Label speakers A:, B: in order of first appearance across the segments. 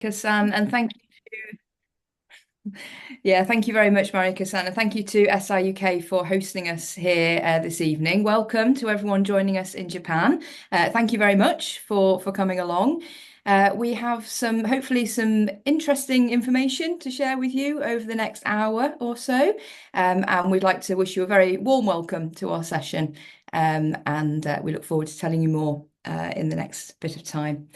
A: Marika-san, and thank you very much, Marika-san, and thank you to SIUK for hosting us here this evening. Welcome to everyone joining us in Japan. Thank you very much for coming along. We have hopefully some interesting information to share with you over the next hour or so, and we'd like to wish you a very warm welcome to our session, and we look forward to telling you more in the next bit of time.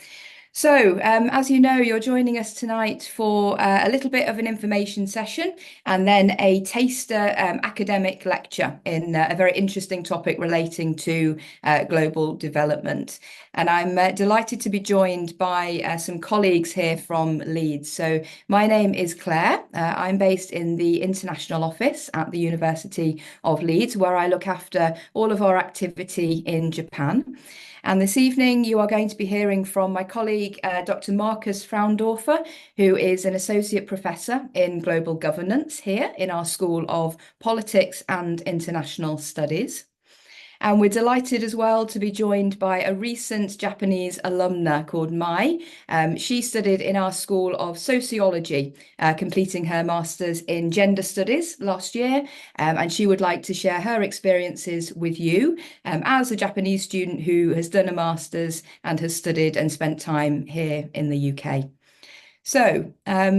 A: So, as you know, you're joining us tonight for a little bit of an information session and then a taster academic lecture in a very interesting topic relating to global development. And I'm delighted to be joined by some colleagues here from Leeds. So, my name is Claire. I'm based in the international office at the University of Leeds, where I look after all of our activity in Japan. And this evening, you are going to be hearing from my colleague, Dr. Markus Fraundorfer, who is an associate professor in global governance here in our School of Politics and International Studies. And we're delighted as well to be joined by a recent Japanese alumna called Mai. She studied in our School of Sociology, completing her master's in gender studies last year. And she would like to share her experiences with you as a Japanese student who has done a master's and has studied and spent time here in the UK. So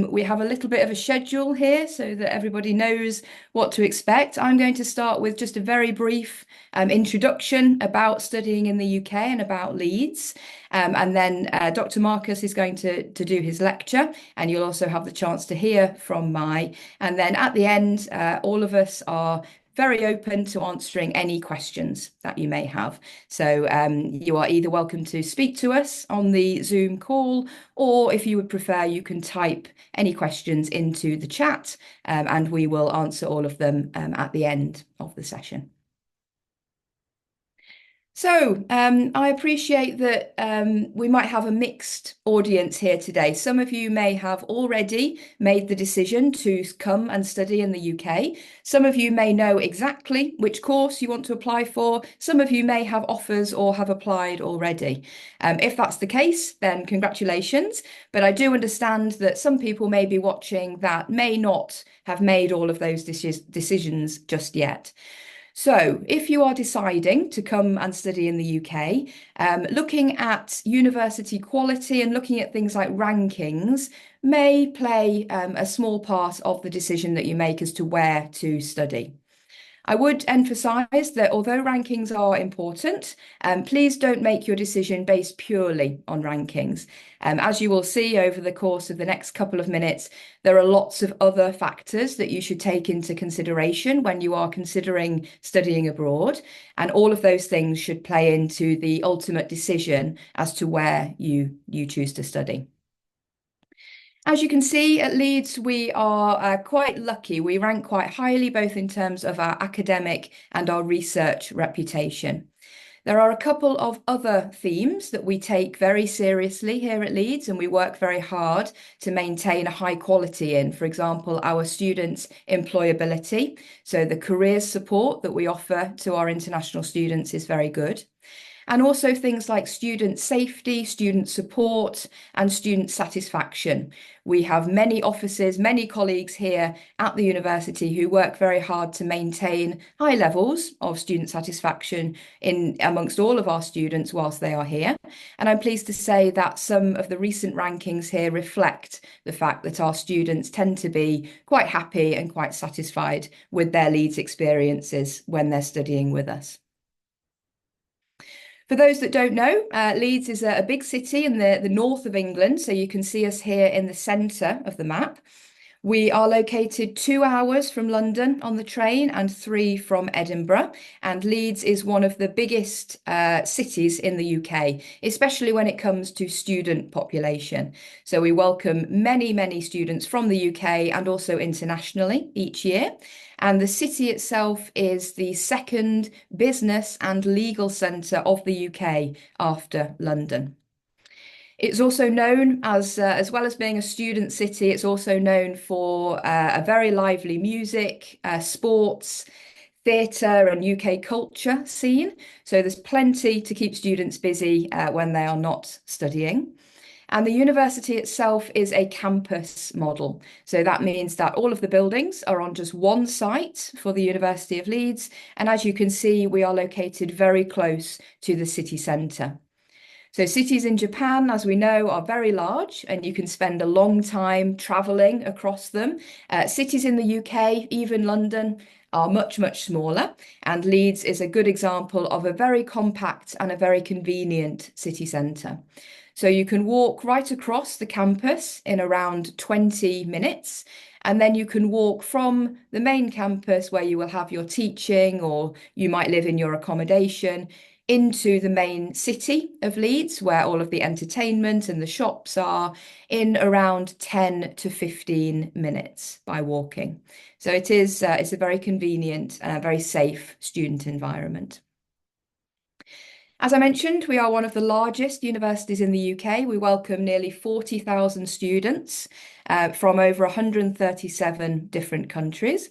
A: we have a little bit of a schedule here so that everybody knows what to expect. I'm going to start with just a very brief introduction about studying in the UK and about Leeds. And then Dr. Markus is going to do his lecture, and you'll also have the chance to hear from Mai. And then at the end, all of us are very open to answering any questions that you may have. So you are either welcome to speak to us on the Zoom call, or if you would prefer, you can type any questions into the chat, and we will answer all of them at the end of the session. So I appreciate that we might have a mixed audience here today. Some of you may have already made the decision to come and study in the UK. Some of you may know exactly which course you want to apply for. Some of you may have offers or have applied already. If that's the case, then congratulations. But I do understand that some people may be watching that may not have made all of those decisions just yet. So if you are deciding to come and study in the UK, looking at university quality and looking at things like rankings may play a small part of the decision that you make as to where to study. I would emphasise that although rankings are important, please don't make your decision based purely on rankings. As you will see over the course of the next couple of minutes, there are lots of other factors that you should take into consideration when you are considering studying abroad. And all of those things should play into the ultimate decision as to where you choose to study. As you can see, at Leeds, we are quite lucky. We rank quite highly, both in terms of our academic and our research reputation. There are a couple of other themes that we take very seriously here at Leeds, and we work very hard to maintain a high quality in. For example, our students' employability. So the careers support that we offer to our international students is very good. And also things like student safety, student support, and student satisfaction. We have many officers, many colleagues here at the university who work very hard to maintain high levels of student satisfaction amongst all of our students whilst they are here. And I'm pleased to say that some of the recent rankings here reflect the fact that our students tend to be quite happy and quite satisfied with their Leeds experiences when they're studying with us. For those that don't know, Leeds is a big city in the north of England, so you can see us here in the centre of the map. We are located 2 hours from London on the train and 3 from Edinburgh. And Leeds is one of the biggest cities in the UK, especially when it comes to student population. So we welcome many, many students from the UK and also internationally each year. And the city itself is the second business and legal centre of the UK after London. It's also known as well as being a student city, it's also known for a very lively music, sports, theatre and UK culture scene. So there's plenty to keep students busy when they are not studying. And the university itself is a campus model. So that means that all of the buildings are on just one site for the University of Leeds. And as you can see, we are located very close to the city centre. So cities in Japan, as we know, are very large and you can spend a long time travelling across them. Cities in the UK, even London, are much, much smaller. And Leeds is a good example of a very compact and a very convenient city centre. So you can walk right across the campus in around 20 minutes. And then you can walk from the main campus where you will have your teaching or you might live in your accommodation into the main city of Leeds, where all of the entertainment and the shops are, in around 10 to 15 minutes by walking. So it's a very convenient and a very safe student environment. As I mentioned, we are one of the largest universities in the UK. We welcome nearly 40,000 students from over 137 different countries.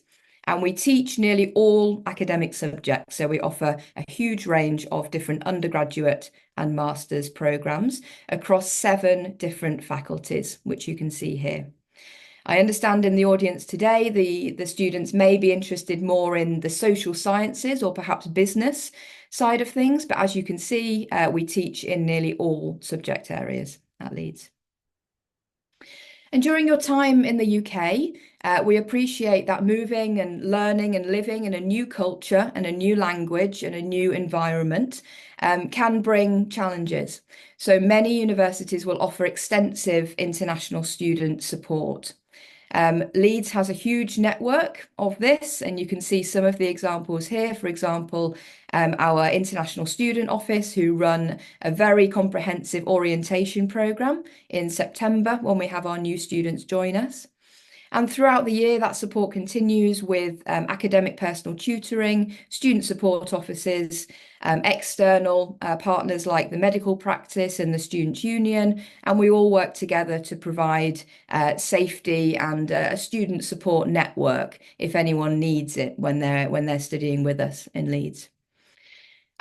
A: And we teach nearly all academic subjects. So we offer a huge range of different undergraduate and master's programs across 7 different faculties, which you can see here. I understand in the audience today, the students may be interested more in the social sciences or perhaps business side of things. But as you can see, we teach in nearly all subject areas at Leeds. And during your time in the UK, we appreciate that moving and learning and living in a new culture and a new language and a new environment can bring challenges. So many universities will offer extensive international student support. Leeds has a huge network of this, and you can see some of the examples here. For example, our International Student Office, who run a very comprehensive orientation programme in September when we have our new students join us. And throughout the year, that support continues with academic personal tutoring, student support offices, external partners like the medical practice and the Students' Union. And we all work together to provide safety and a student support network if anyone needs it when they're studying with us in Leeds.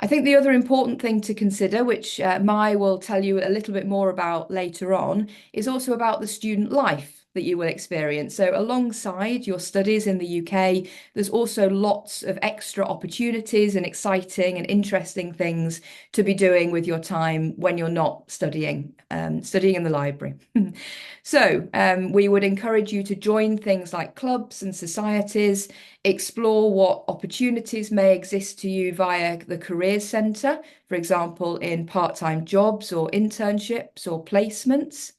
A: I think the other important thing to consider, which Mai will tell you a little bit more about later on, is also about the student life that you will experience. So alongside your studies in the UK, there's also lots of extra opportunities and exciting and interesting things to be doing with your time when you're not studying in the library. So we would encourage you to join things like clubs and societies, explore what opportunities may exist to you via the Careers Centre, for example, in part-time jobs or internships or placements.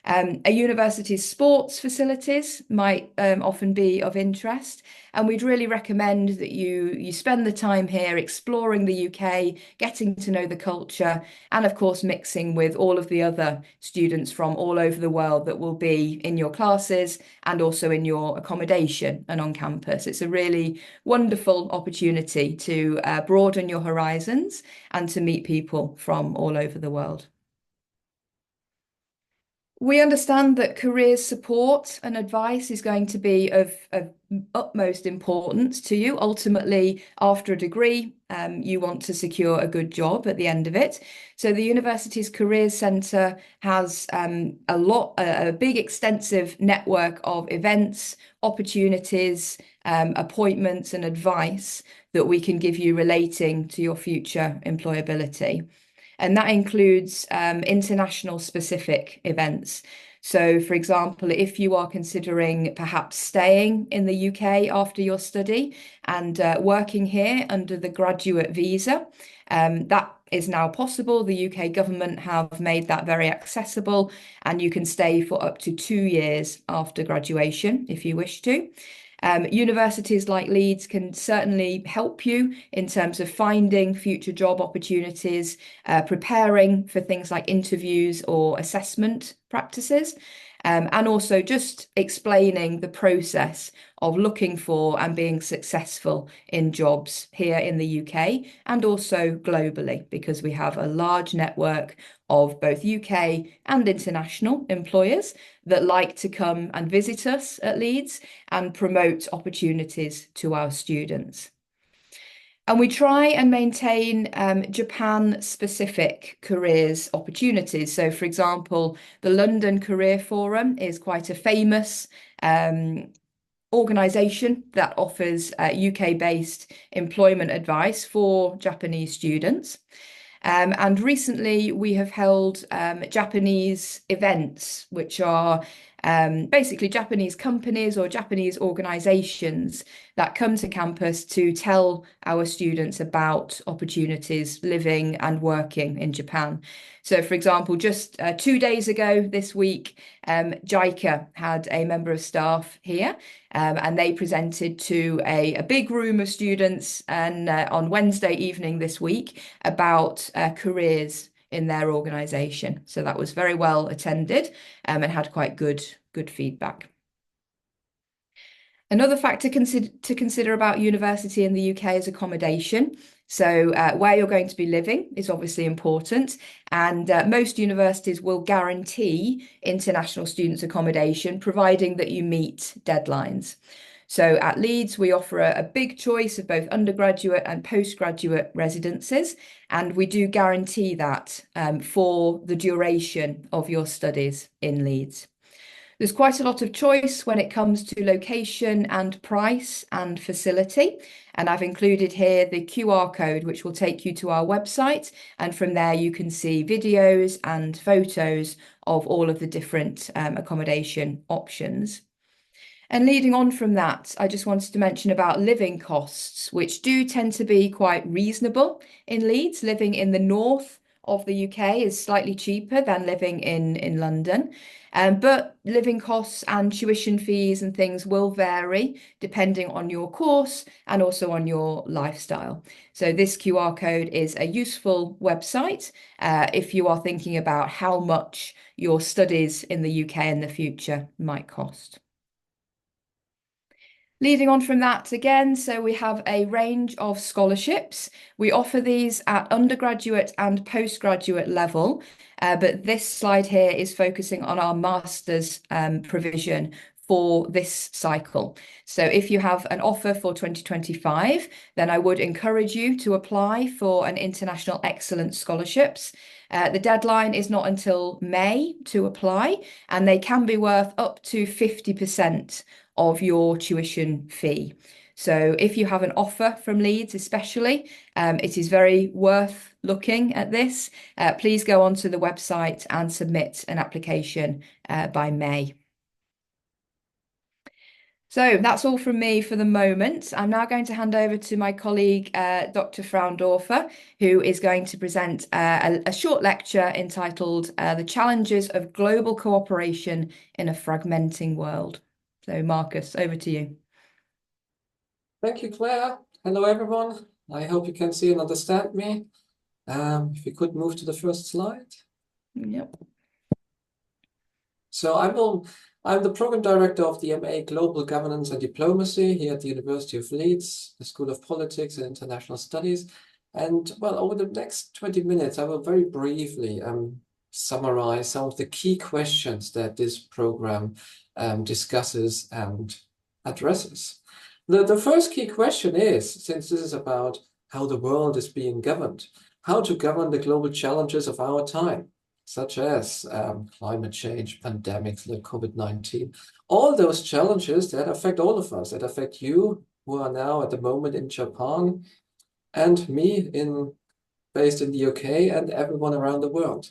A: A university's sports facilities might often be of interest, and we'd really recommend that you spend the time here exploring the UK, getting to know the culture, and of course mixing with all of the other students from all over the world that will be in your classes and also in your accommodation and on campus. It's a really wonderful opportunity to broaden your horizons and to meet people from all over the world. We understand that careers support and advice is going to be of utmost importance to you. Ultimately, after a degree, you want to secure a good job at the end of it. So the university's Careers Centre has a big extensive network of events, opportunities, appointments and advice that we can give you relating to your future employability. And that includes international specific events. So, for example, if you are considering perhaps staying in the UK after your study and working here under the graduate visa, that is now possible. The UK government have made that very accessible, and you can stay for up to 2 years after graduation if you wish to. Universities like Leeds can certainly help you in terms of finding future job opportunities, preparing for things like interviews or assessment practices, and also just explaining the process of looking for and being successful in jobs here in the UK and also globally, because we have a large network of both UK and international employers that like to come and visit us at Leeds and promote opportunities to our students. And we try and maintain Japan-specific careers opportunities. So, for example, the London Career Forum is quite a famous organisation that offers UK-based employment advice for Japanese students. And recently we have held Japanese events, which are basically Japanese companies or Japanese organizations that come to campus to tell our students about opportunities living and working in Japan. So, for example, just 2 days ago this week, JICA had a member of staff here, and they presented to a big room of students and on Wednesday evening this week about careers in their organisation. So that was very well attended and had quite good feedback. Another factor to consider about university in the UK is accommodation. So where you're going to be living is obviously important, and most universities will guarantee international students accommodation, providing that you meet deadlines. So at Leeds, we offer a big choice of both undergraduate and postgraduate residences, and we do guarantee that for the duration of your studies in Leeds. There's quite a lot of choice when it comes to location and price and facility. And I've included here the QR code, which will take you to our website. And from there, you can see videos and photos of all of the different accommodation options. And leading on from that, I just wanted to mention about living costs, which do tend to be quite reasonable in Leeds. Living in the north of the UK is slightly cheaper than living in London. But living costs and tuition fees and things will vary depending on your course and also on your lifestyle. So this QR code is a useful website if you are thinking about how much your studies in the UK in the future might cost. Leading on from that again, so we have a range of scholarships. We offer these at undergraduate and postgraduate level, but this slide here is focusing on our master's provision for this cycle. So if you have an offer for 2025, then I would encourage you to apply for an International Excellence Scholarships. The deadline is not until May to apply, and they can be worth up to 50% of your tuition fee. So if you have an offer from Leeds especially, it is very worth looking at this. Please go onto the website and submit an application by May. So that's all from me for the moment. I'm now going to hand over to my colleague, Dr. Fraundorfer, who is going to present a short lecture entitled The Challenges of Global Cooperation in a Fragmenting World. So Markus, over to you.
B: Thank you, Claire. Hello, everyone. I hope you can see and understand me. If you could move to the first slide.
A: Yep.
B: So I'm the program director of the MA Global Governance and Diplomacy here at the University of Leeds, the School of Politics and International Studies. And well, over the next 20 minutes, I will very briefly summarize some of the key questions that this program discusses and addresses. The first key question is, since this is about how the world is being governed, how to govern the global challenges of our time, such as climate change, pandemics like COVID-19, all those challenges that affect all of us, that affect you who are now at the moment in Japan, and me based in the UK, and everyone around the world.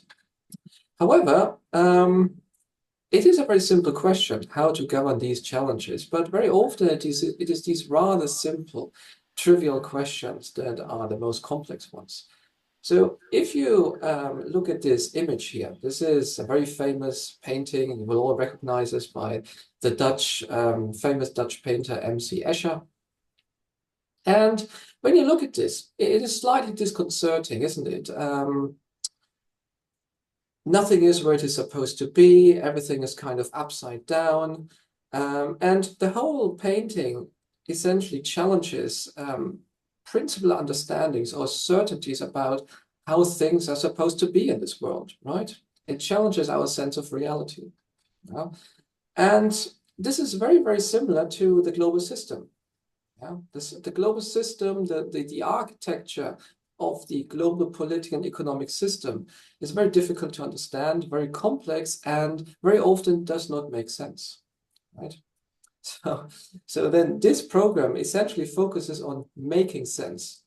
B: However, it is a very simple question, how to govern these challenges, but very often it is these rather simple, trivial questions that are the most complex ones. So if you look at this image here, this is a very famous painting, and you will all recognize this by the famous Dutch painter M.C. Escher. And when you look at this, it is slightly disconcerting, isn't it? Nothing is where it is supposed to be. Everything is kind of upside down. And the whole painting essentially challenges principal understandings or certainties about how things are supposed to be in this world, right? It challenges our sense of reality. And this is very, very similar to the global system. Yeah? The global system, the architecture of the global political and economic system is very difficult to understand, very complex, and very often does not make sense, right? So then this program essentially focuses on making sense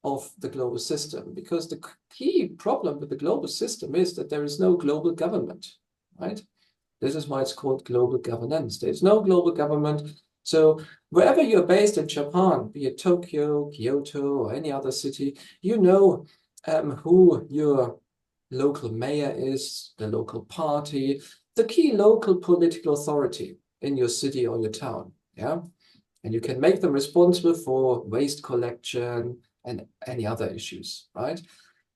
B: of the global system, because the key problem with the global system is that there is no global government, right? This is why it's called global governance. There's no global government. So wherever you're based in Japan, be it Tokyo, Kyoto, or any other city, you know who your local mayor is, the local party, the key local political authority in your city or your town, yeah? And you can make them responsible for waste collection and any other issues, right?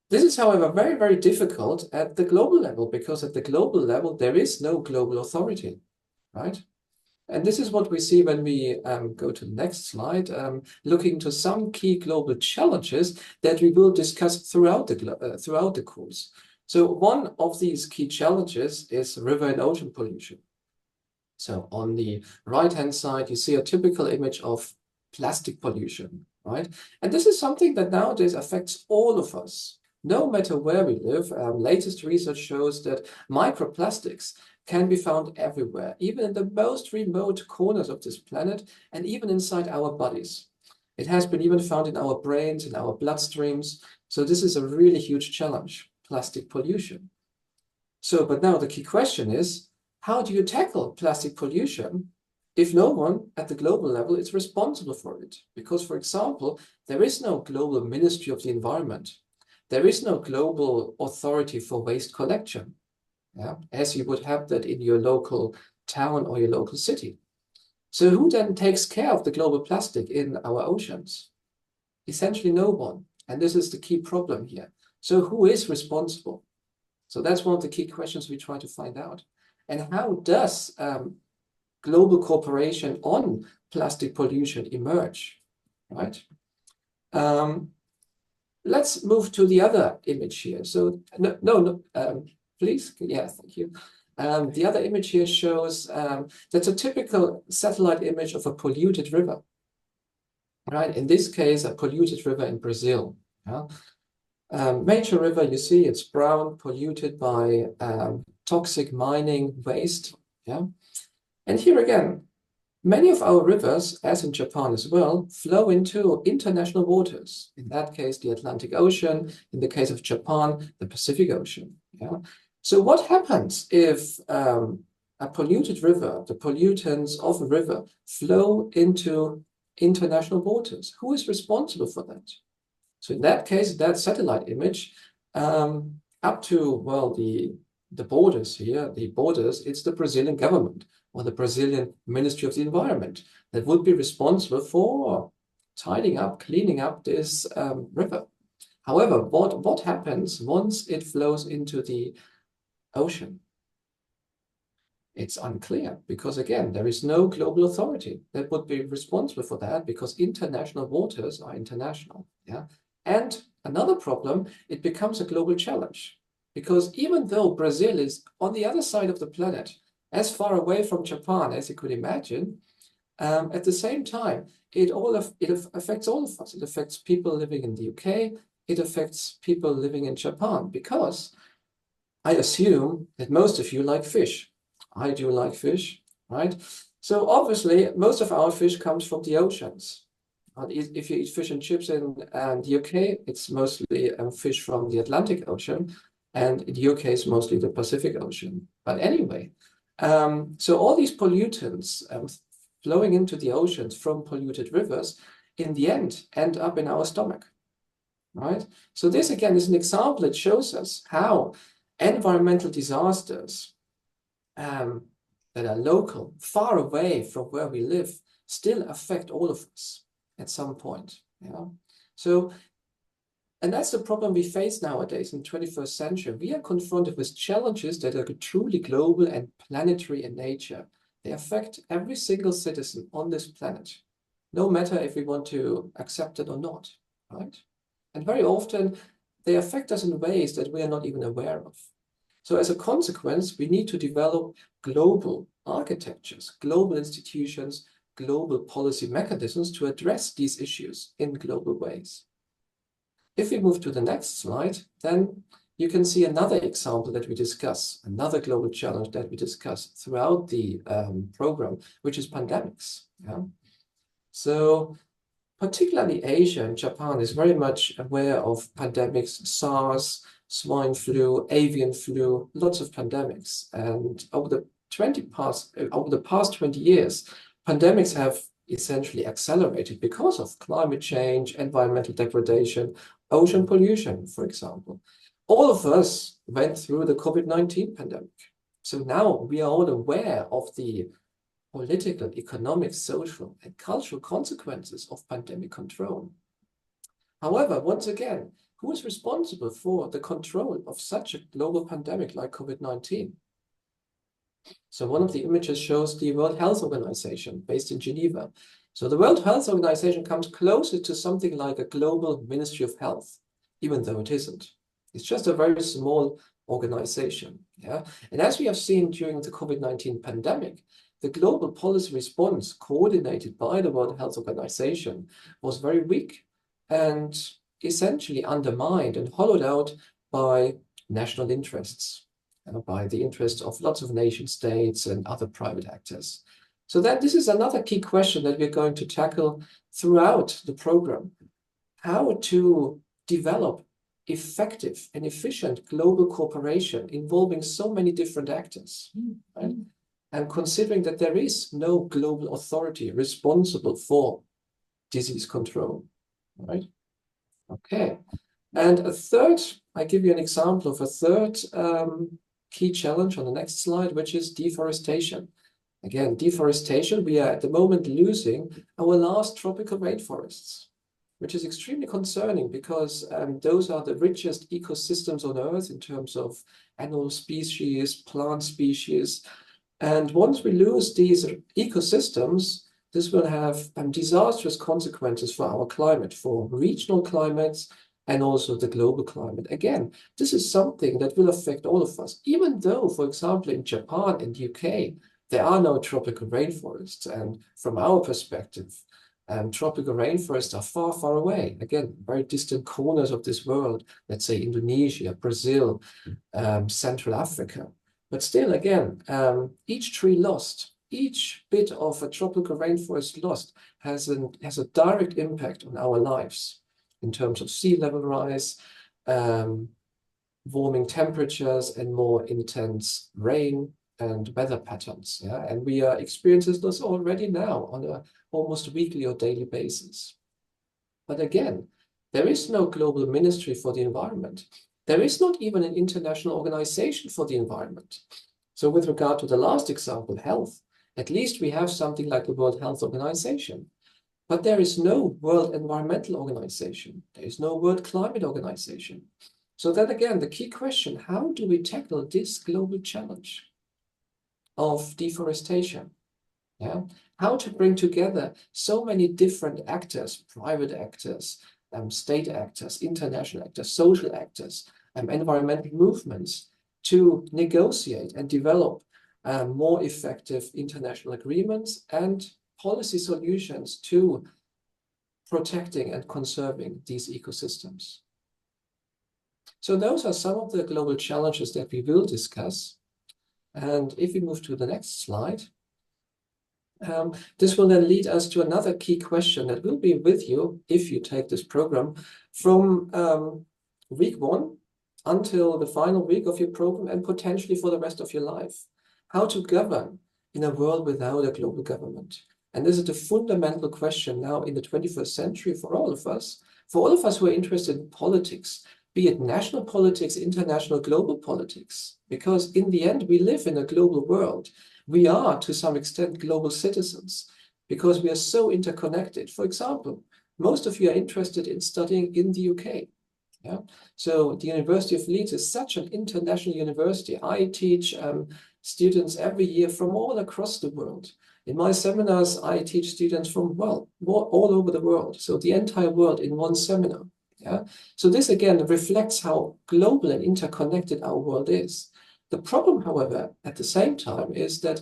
B: This is, however, very, very difficult at the global level, because at the global level, there is no global authority, right? And this is what we see when we go to the next slide, looking to some key global challenges that we will discuss throughout the course. So one of these key challenges is river and ocean pollution. So on the right-hand side, you see a typical image of plastic pollution, right? And this is something that nowadays affects all of us, no matter where we live. Latest research shows that microplastics can be found everywhere, even in the most remote corners of this planet, and even inside our bodies. It has been even found in our brains, in our bloodstreams. So this is a really huge challenge, plastic pollution. So, but now the key question is, how do you tackle plastic pollution if no one at the global level is responsible for it? Because, for example, there is no global ministry of the environment. There is no global authority for waste collection, yeah, as you would have that in your local town or your local city. So who then takes care of the global plastic in our oceans? Essentially no one. And this is the key problem here. So who is responsible? So that's one of the key questions we try to find out. And how does global cooperation on plastic pollution emerge, right? Let's move to the other image here. So, please, yeah, thank you. The other image here shows that's a typical satellite image of a polluted river, right? In this case, a polluted river in Brazil. Yeah? Major river, you see, it's brown, polluted by toxic mining waste. Yeah, and here again, many of our rivers, as in Japan as well, flow into international waters. In that case, the Atlantic Ocean. In the case of Japan, the Pacific Ocean. Yeah. So what happens if a polluted river, the pollutants of a river, flow into international waters? Who is responsible for that? So in that case, that satellite image, up to, well, the borders here, it's the Brazilian government or the Brazilian Ministry of the Environment that would be responsible for tidying up, cleaning up this river. However, what happens once it flows into the ocean? It's unclear, because again, there is no global authority that would be responsible for that, because international waters are international. Yeah. And another problem, it becomes a global challenge, because even though Brazil is on the other side of the planet, as far away from Japan as you could imagine, at the same time, it affects all of us. It affects people living in the UK. It affects people living in Japan, because I assume that most of you like fish. I do like fish, right? So obviously, most of our fish comes from the oceans. If you eat fish and chips in the UK, it's mostly fish from the Atlantic Ocean, and in the UK, it's mostly the Pacific Ocean. But anyway, so all these pollutants flowing into the oceans from polluted rivers, in the end up in our stomach, right? So this, again, is an example that shows us how environmental disasters that are local, far away from where we live, still affect all of us at some point. Yeah. So, and that's the problem we face nowadays in the 21st century. We are confronted with challenges that are truly global and planetary in nature. They affect every single citizen on this planet, no matter if we want to accept it or not, right? And very often, they affect us in ways that we are not even aware of. So as a consequence, we need to develop global architectures, global institutions global policy mechanisms to address these issues in global ways. If we move to the next slide, then you can see another example that we discuss, another global challenge that we discuss throughout the program, which is pandemics. Yeah? So particularly Asia and Japan is very much aware of pandemics, SARS, swine flu, avian flu, lots of pandemics. And over the past 20 years, pandemics have essentially accelerated because of climate change, environmental degradation, ocean pollution, for example. All of us went through the COVID-19 pandemic. So now we are all aware of the political, economic, social, and cultural consequences of pandemic control. However, once again, who is responsible for the control of such a global pandemic like COVID-19? So one of the images shows the World Health Organization based in Geneva. So the World Health Organization comes closer to something like a global Ministry of Health, even though it isn't. It's just a very small organization. Yeah? And as we have seen during the COVID-19 pandemic, the global policy response coordinated by the World Health Organization was very weak and essentially undermined and hollowed out by national interests, by the interests of lots of nation states and other private actors. So then this is another key question that we're going to tackle throughout the program: how to develop effective and efficient global cooperation involving so many different actors, right? And considering that there is no global authority responsible for disease control, right? Okay. And I give you an example of a third key challenge on the next slide, which is deforestation. Again, deforestation, we are at the moment losing our last tropical rainforests, which is extremely concerning because those are the richest ecosystems on Earth in terms of animal species, plant species. And once we lose these ecosystems, this will have disastrous consequences for our climate, for regional climates, and also the global climate. Again, this is something that will affect all of us, even though, for example, in Japan and UK, there are no tropical rainforests. And from our perspective, tropical rainforests are far, far away. Again, very distant corners of this world, let's say Indonesia, Brazil, Central Africa. But still, again, each tree lost, each bit of a tropical rainforest lost has a direct impact on our lives in terms of sea level rise, warming temperatures, and more intense rain and weather patterns. Yeah? And we are experiencing this already now on an almost weekly or daily basis. But again, there is no global ministry for the environment. There is not even an international organization for the environment. So with regard to the last example, health, at least we have something like the World Health Organization. But there is no World Environmental Organization. There is no World Climate Organization. So then again, the key question, how do we tackle this global challenge of deforestation? Yeah? How to bring together so many different actors, private actors, state actors, international actors, social actors, environmental movements to negotiate and develop more effective international agreements and policy solutions to protecting and conserving these ecosystems. So those are some of the global challenges that we will discuss. And if we move to the next slide, this will then lead us to another key question that will be with you if you take this program from week 1 until the final week of your program and potentially for the rest of your life. How to govern in a world without a global government. And this is the fundamental question now in the 21st century for all of us who are interested in politics, be it national politics, international, global politics. Because in the end, we live in a global world. We are, to some extent, global citizens because we are so interconnected. For example, most of you are interested in studying in the UK. Yeah? So the University of Leeds is such an international university. I teach students every year from all across the world. In my seminars, I teach students from, well, all over the world. So the entire world in one seminar. Yeah? So this, again, reflects how global and interconnected our world is. The problem, however, at the same time, is that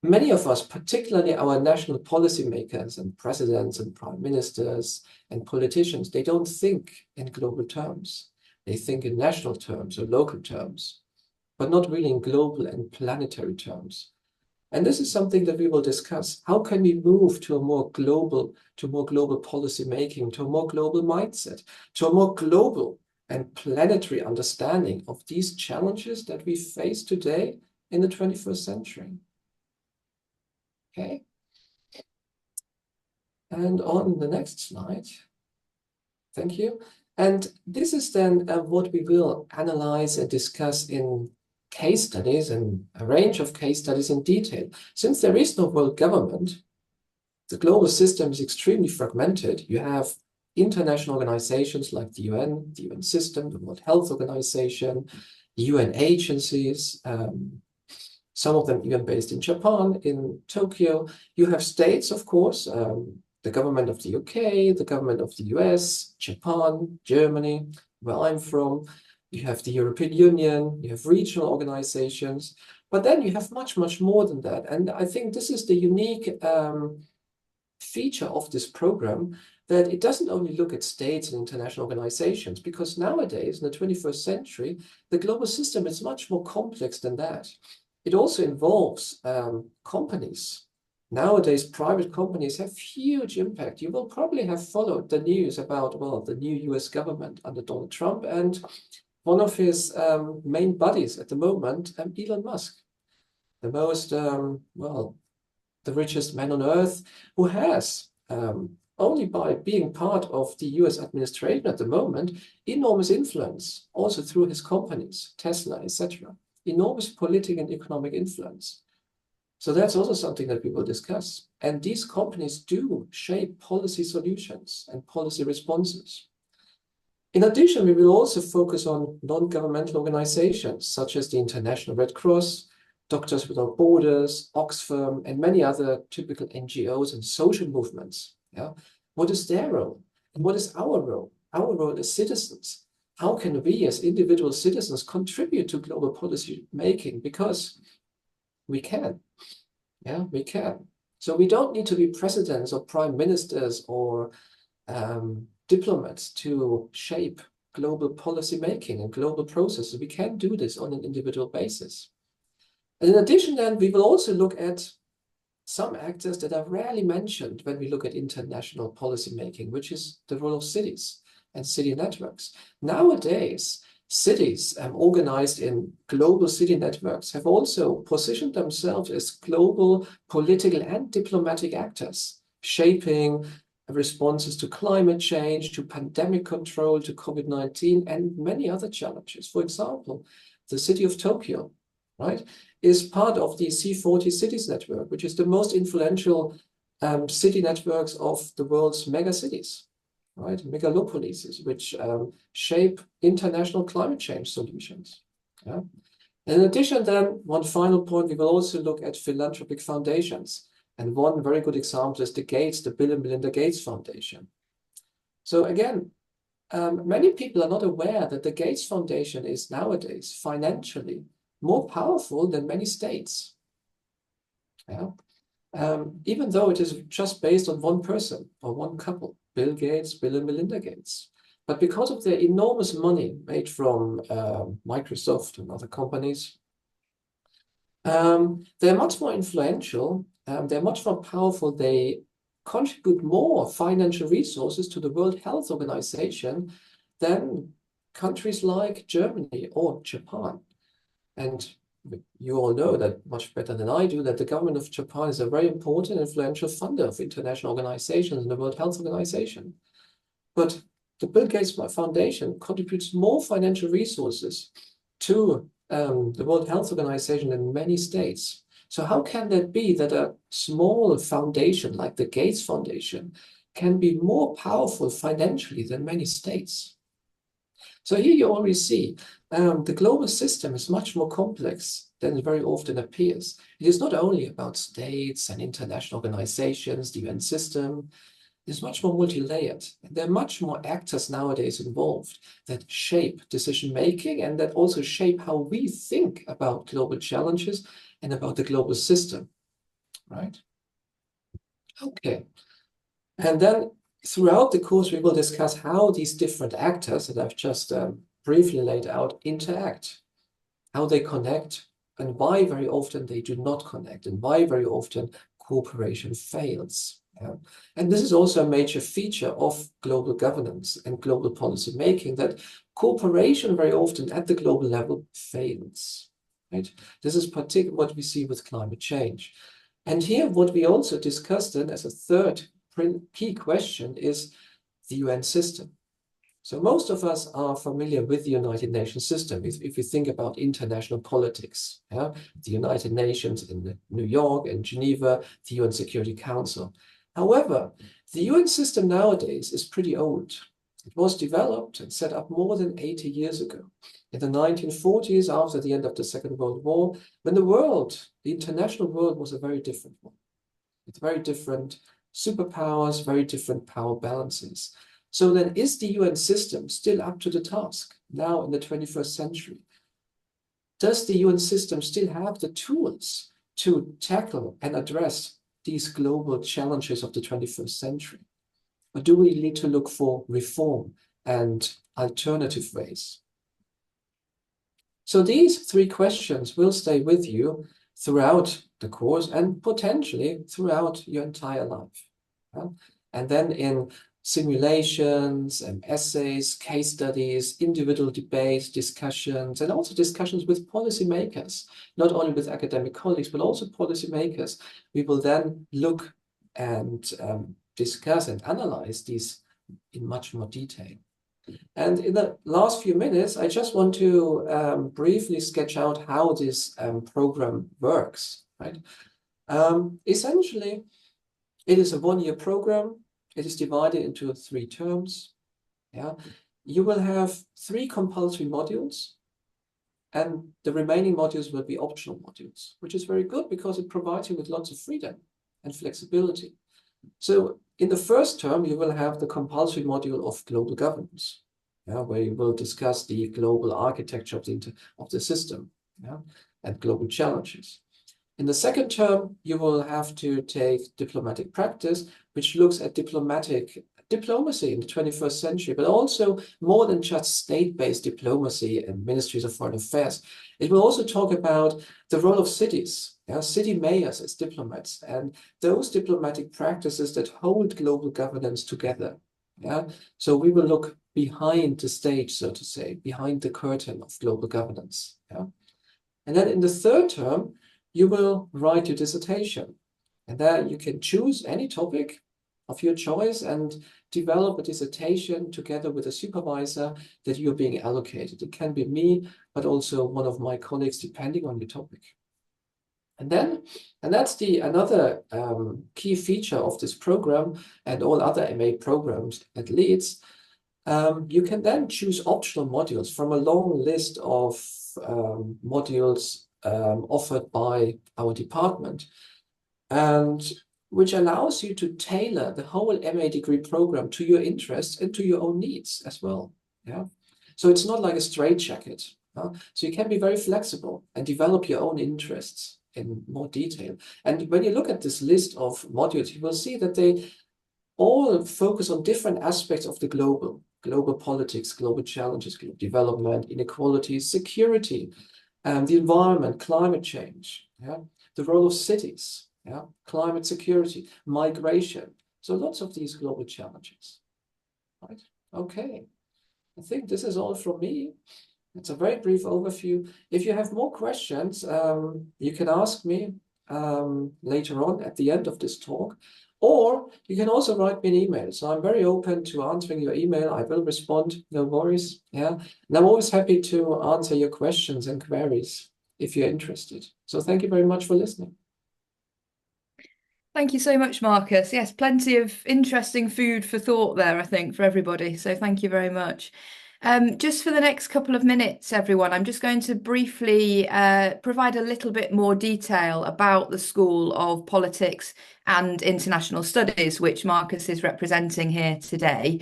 B: many of us, particularly our national policymakers and presidents and prime ministers and politicians, they don't think in global terms. They think in national terms or local terms, but not really in global and planetary terms. And this is something that we will discuss. How can we move to a more global policy making, to a more global mindset, to a more global and planetary understanding of these challenges that we face today in the 21st century? Okay. And on the next slide, thank you. And this is then what we will analyze and discuss in case studies and a range of case studies in detail. Since there is no world government, the global system is extremely fragmented. You have international organizations like the UN system, the World Health Organization, the UN agencies, some of them even based in Japan, in Tokyo. You have states, of course, the government of the UK, the government of the US, Japan, Germany, where I'm from. You have the European Union, you have regional organizations, but then you have much, much more than that. And I think this is the unique feature of this program, that it doesn't only look at states and international organizations, because nowadays, in the 21st century, the global system is much more complex than that. It also involves companies. Nowadays, private companies have huge impact. You will probably have followed the news about, well, the new US government under Donald Trump, and one of his main buddies at the moment, Elon Musk, the most, well, the richest man on earth, who has, only by being part of the US administration at the moment, enormous influence, also through his companies, Tesla, etc. Enormous political and economic influence. So that's also something that we will discuss. And these companies do shape policy solutions and policy responses. In addition, we will also focus on non-governmental organizations, such as the International Red Cross, Doctors Without Borders, Oxfam, and many other typical NGOs and social movements. Yeah? What is their role? And what is our role? Our role as citizens. How can we as individual citizens contribute to global policy making? Because we can. Yeah, we can. So we don't need to be presidents or prime ministers or diplomats to shape global policy making and global processes. We can do this on an individual basis. And in addition, then, we will also look at some actors that are rarely mentioned when we look at international policy making, which is the role of cities and city networks. Nowadays, cities organized in global city networks have also positioned themselves as global political and diplomatic actors, shaping responses to climate change, to pandemic control, to COVID-19, and many other challenges. For example, the city of Tokyo, right, is part of the C40 Cities Network, which is the most influential city networks of the world's mega cities, right, megalopolises, which shape international climate change solutions. Yeah? In addition, then, one final point, we will also look at philanthropic foundations. And one very good example is the Bill and Melinda Gates Foundation. So again, many people are not aware that the Gates Foundation is nowadays financially more powerful than many states. Yeah? Even though it is just based on one person or one couple, Bill Gates, Bill and Melinda Gates. But because of their enormous money made from Microsoft and other companies, they're much more influential, they're much more powerful, they contribute more financial resources to the World Health Organization than countries like Germany or Japan. And you all know that much better than I do, that the government of Japan is a very important influential funder of international organizations and the World Health Organization. But the Bill Gates Foundation contributes more financial resources to the World Health Organization in many states. So how can that be that a small foundation like the Gates Foundation can be more powerful financially than many states? So here you already see the global system is much more complex than it very often appears. It is not only about states and international organizations, the UN system. It's much more multi-layered. There are much more actors nowadays involved that shape decision-making and that also shape how we think about global challenges and about the global system. right? Okay. And then throughout the course, we will discuss how these different actors that I've just briefly laid out interact, how they connect, and why very often they do not connect, and why very often cooperation fails. Yeah. And this is also a major feature of global governance and global policy making, that cooperation very often at the global level fails. Right? This is particularly what we see with climate change. And here what we also discussed then as a third key question is the UN system. So most of us are familiar with the United Nations system. If you think about international politics, yeah? The United Nations in New York and Geneva, the UN Security Council. However, the UN system nowadays is pretty old. It was developed and set up more than 80 years ago. In the 1940s, after the end of the Second World War, when the world, the international world, was a very different one. With very different superpowers, very different power balances. So then, is the UN system still up to the task now in the 21st century? Does the UN system still have the tools to tackle and address these global challenges of the 21st century? Or do we need to look for reform and alternative ways? So these three questions will stay with you throughout the course and potentially throughout your entire life. Yeah? And then in simulations and essays, case studies, individual debates, discussions, and also discussions with policymakers, not only with academic colleagues, but also policymakers, we will then look and discuss and analyze these in much more detail. And in the last few minutes, I just want to briefly sketch out how this program works, right? Essentially, it is a one-year program. It is divided into 3 terms. Yeah, you will have 3 compulsory modules, and the remaining modules will be optional modules, which is very good because it provides you with lots of freedom and flexibility. So in the first term, you will have the compulsory module of global governance, yeah, where you will discuss the global architecture of the system, yeah, and global challenges. In the second term, you will have to take diplomatic practice, which looks at diplomacy in the 21st century, but also more than just state-based diplomacy and ministries of foreign affairs. It will also talk about the role of cities, yeah, city mayors as diplomats, and those diplomatic practices that hold global governance together. Yeah, so we will look behind the stage, so to say, behind the curtain of global governance. Yeah, and then in the third term, you will write your dissertation, and there you can choose any topic of your choice and develop a dissertation together with a supervisor that you're being allocated. It can be me, but also one of my colleagues, depending on your topic. And that's another key feature of this program and all other MA programs at Leeds. You can then choose optional modules from a long list of modules offered by our department, and which allows you to tailor the whole MA degree program to your interests and to your own needs as well. Yeah, so it's not like a straitjacket. So you can be very flexible and develop your own interests in more detail. And when you look at this list of modules, you will see that they all focus on different aspects of the global politics, global challenges, global development, inequality, security, the environment, climate change, yeah, the role of cities, yeah, climate security, migration. So lots of these global challenges, right? Okay, I think this is all from me. It's a very brief overview. If you have more questions, you can ask me later on at the end of this talk, or you can also write me an email. So I'm very open to answering your email. I will respond, no worries. Yeah, and I'm always happy to answer your questions and queries if you're interested. So thank you very much for listening.
A: Thank you so much, Markus. Yes, plenty of interesting food for thought there, I think, for everybody. So thank you very much. Just for the next couple of minutes, everyone, I'm just going to briefly provide a little bit more detail about the School of Politics and International Studies, which Markus is representing here today.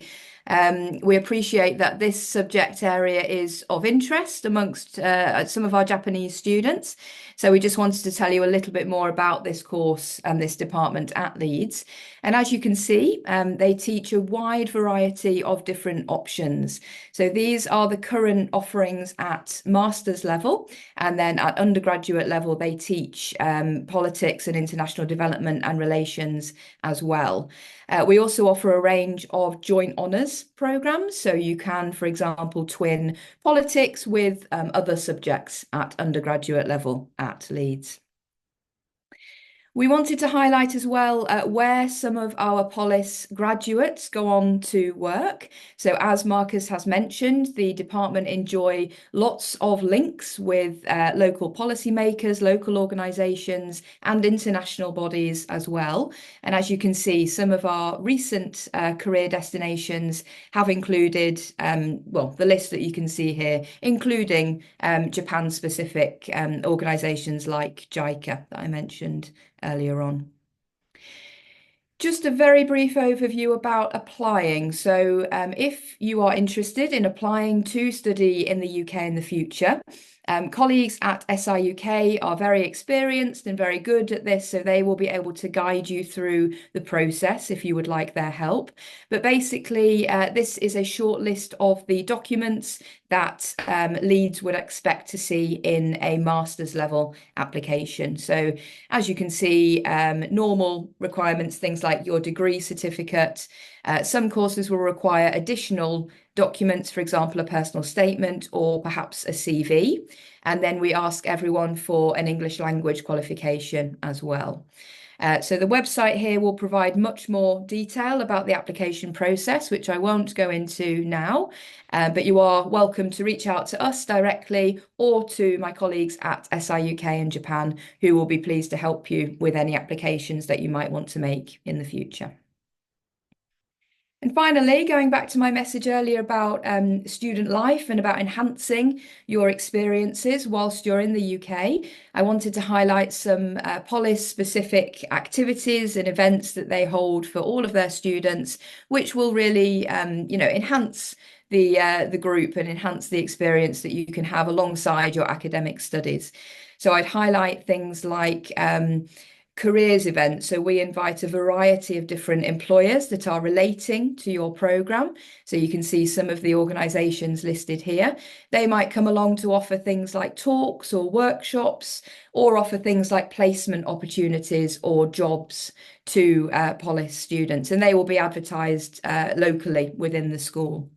A: We appreciate that this subject area is of interest amongst some of our Japanese students. So we just wanted to tell you a little bit more about this course and this department at Leeds. And as you can see, they teach a wide variety of different options. So these are the current offerings at master's level, and then at undergraduate level, they teach politics and international development and relations as well. We also offer a range of joint honours programmes, so you can, for example, twin politics with other subjects at undergraduate level at Leeds. We wanted to highlight as well where some of our Polis graduates go on to work. So as Markus has mentioned, the department enjoy lots of links with local policymakers, local organisations and international bodies as well. And as you can see, some of our recent career destinations have included, the list that you can see here, including Japan-specific organisations like JICA that I mentioned earlier on. Just a very brief overview about applying. So if you are interested in applying to study in the UK in the future, colleagues at SIUK are very experienced and very good at this, so they will be able to guide you through the process if you would like their help. But basically, this is a short list of the documents that Leeds would expect to see in a master's level application. So as you can see, normal requirements, things like your degree certificate. Some courses will require additional documents, for example, a personal statement or perhaps a CV. And then we ask everyone for an English language qualification as well. So the website here will provide much more detail about the application process, which I won't go into now, but you are welcome to reach out to us directly or to my colleagues at SIUK in Japan, who will be pleased to help you with any applications that you might want to make in the future. And finally, going back to my message earlier about student life and about enhancing your experiences whilst you're in the UK, I wanted to highlight some Polis-specific activities and events that they hold for all of their students, which will really, enhance the group and enhance the experience that you can have alongside your academic studies. So I'd highlight things like careers events. So we invite a variety of different employers that are relating to your programme. So you can see some of the organisations listed here. They might come along to offer things like talks or workshops, or offer things like placement opportunities or jobs to Polis students, and they will be advertised locally within the school.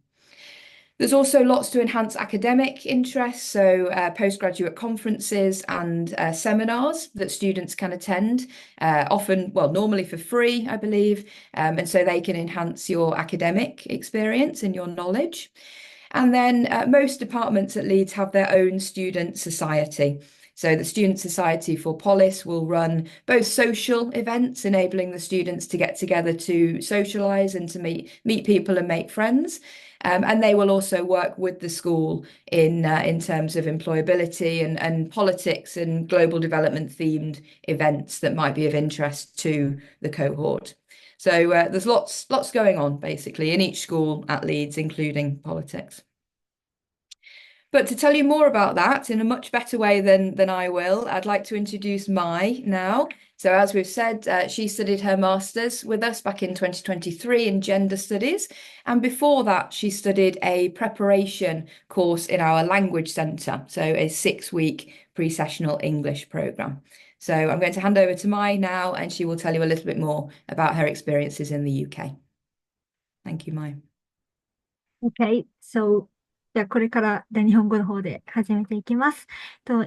A: There's also lots to enhance academic interest, so postgraduate conferences and seminars that students can attend, normally for free, I believe, and so they can enhance your academic experience and your knowledge. And then most departments at Leeds have their own student society. So the Student Society for Polis will run both social events, enabling the students to get together to socialise and to meet people and make friends. And they will also work with the school in terms of employability and politics and global development themed events that might be of interest to the cohort. So there's lots going on basically in each school at Leeds, including politics. But to tell you more about that in a much better way than I will, I'd like to introduce Mai now. So as we've said, she studied her master's with us back in 2023 in gender studies. And before that, she studied a preparation course in our language centre, so a 6-week pre-sessional English programme. So I'm going to hand over to Mai now, and she will tell you a little bit more about her experiences in the UK. Thank you, Mai.
C: Okay, soじゃあこれから日本語の方で始めていきます。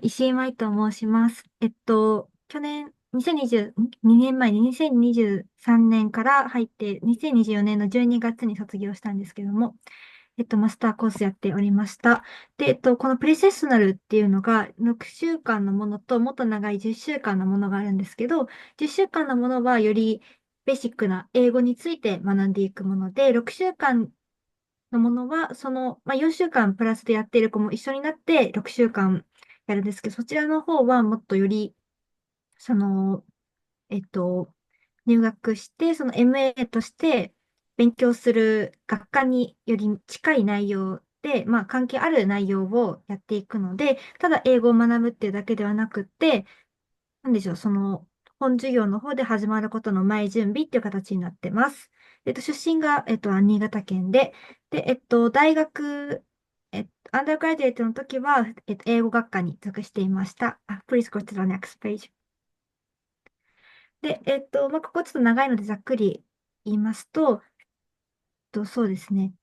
C: 石井舞と申します。去年、2年前に2023年から入って、2024年の12月に卒業したんですけども、マスターコースやっておりました。で、このプリセッショナルっていうのが6週間のものともっと長い10週間のものがあるんですけど、10週間のものはよりベーシックな英語について学んでいくもので、6週間のものは、4週間プラスでやっている子も一緒になって6週間やるんですけど、そちらの方はもっとより、入学して、MA として、勉強する学科により近い内容で、関係ある内容をやっていくので、ただ英語を学ぶっていうだけではなくって、なんでしょう、本授業の方で始まることの前準備っていう形になってます。出身が、新潟県で、大学、アンダーグラデュエイトの時は、英語学科に属していました。Please go to the next page. で、ここちょっと長いのでざっくり言いますと、そうですね。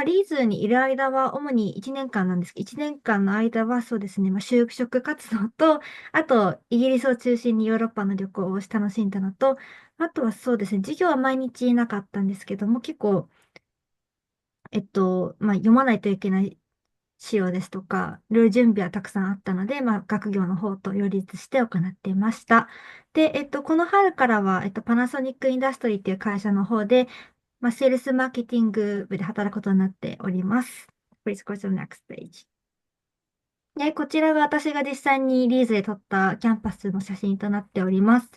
C: リーズにいる間は主に1年間なんですけど、1年間の間はそうですね、就職活動と、あと、イギリスを中心にヨーロッパの旅行を楽しんだのと、あとはそうですね、授業は毎日なかったんですけども、結構、読まないといけない資料ですとか、いろいろ準備はたくさんあったので、学業の方と両立して行っていました。で、この春からは、パナソニックインダストリーっていう会社の方で、セールスマーケティング部で働くことになっております。Please go to the next page. で、こちらが私が実際にリーズで撮ったキャンパスの写真となっております。